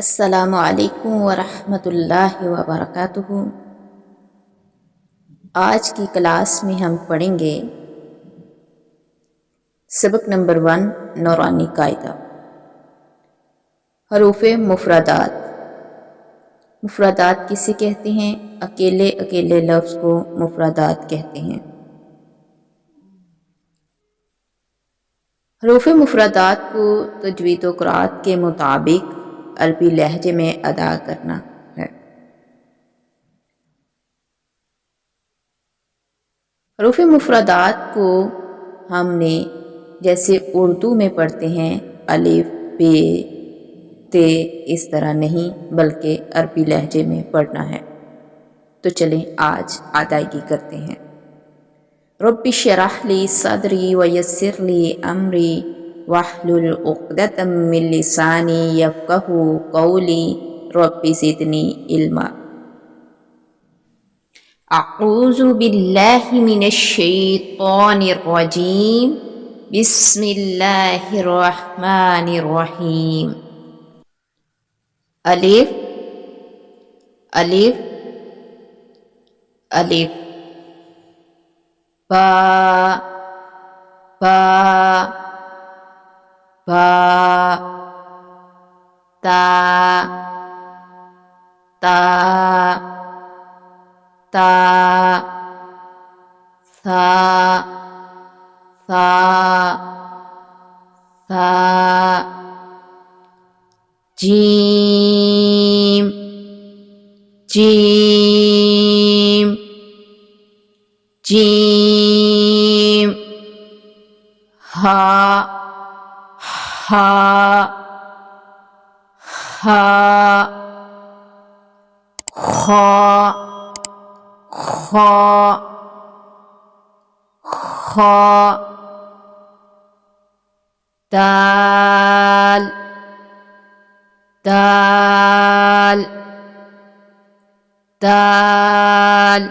अस्सलामु अलैकुम वरहमतुल्लाहि वबरकातुहू। आज की क्लास में हम पढ़ेंगे सबक नंबर 1 नौरानी कायदा। हरूफ़े मुफ़रदात। मुफ़रदात किसे कहते हैं? अकेले अकेले लफ्ज़ को मुफ़रदात कहते हैं। हरूफ़े मुफ़रदात को तजवीद व क़िराअत के मुताबिक अरबी लहजे में अदा करना है। हरूफ़े मुफ़रदात को हमने जैसे उर्दू में पढ़ते हैं अलिफ बे ते, इस तरह नहीं बल्कि अरबी लहजे में पढ़ना है। तो चलें आज अदायगी करते हैं। रब्बि शरह ली सदरी व यस्सिर ली अमरी वहलुल उक़दतम मिन लिसानी यफ़क़हू क़ौली रब्बि ज़िदनी इल्मा। अऊज़ु बिल्लाहि मिनश शैतानिर रजीम। बिस्मिल्लाहिर रहमानिर रहीम। अलिफ अलिफ अलिफ, बा बा बा, ता ता ता, सा सा सा, जीम जीम जीम, हा हा हा, खा खा खा, दाल दाल दाल,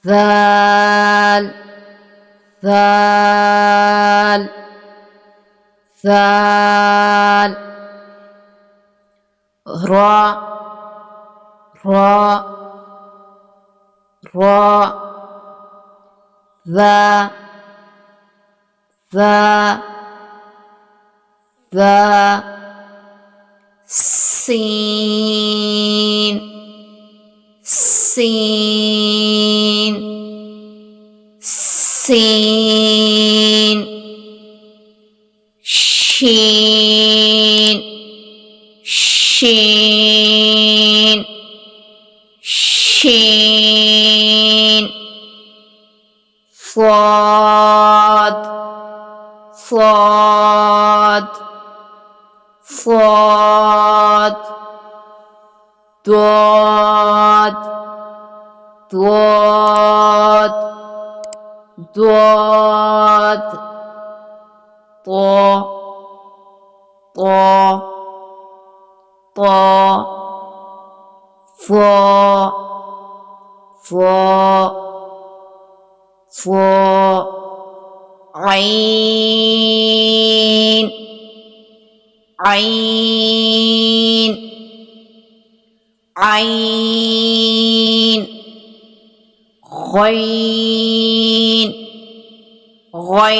ज़ाल ज़ाल ज़ाल, रा रा रा, ज़ा ज़ा ज़ा, सीन सीन सीन, शीन शीन शीन, फ़ाद फ़ाद फ़ाद, दाद दाद दाद, ता ता ता, फ़ा फ़ा फ़ा, ऐन ऐन ऐन, गैन गैन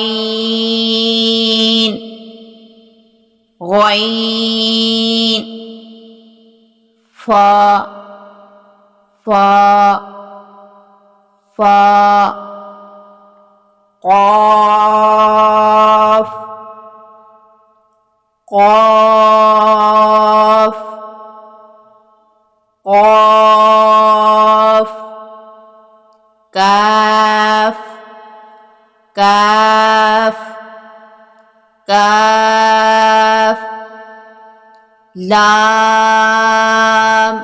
गैन, फा फा फा, क़ाफ़ क़ाफ़ क़ाफ़, काफ काफ काफ, लाम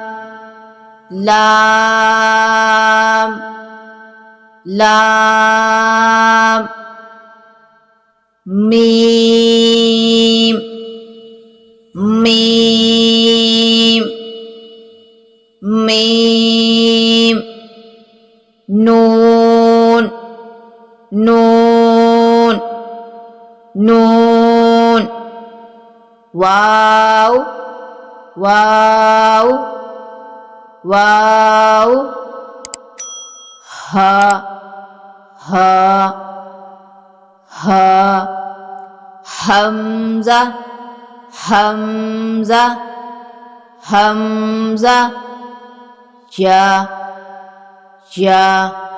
लाम लाम, मीम मीम मीम, नून नून नून, वाव वाव वाव, हा हा हा, हमजा हमजा हमजा, जा जा।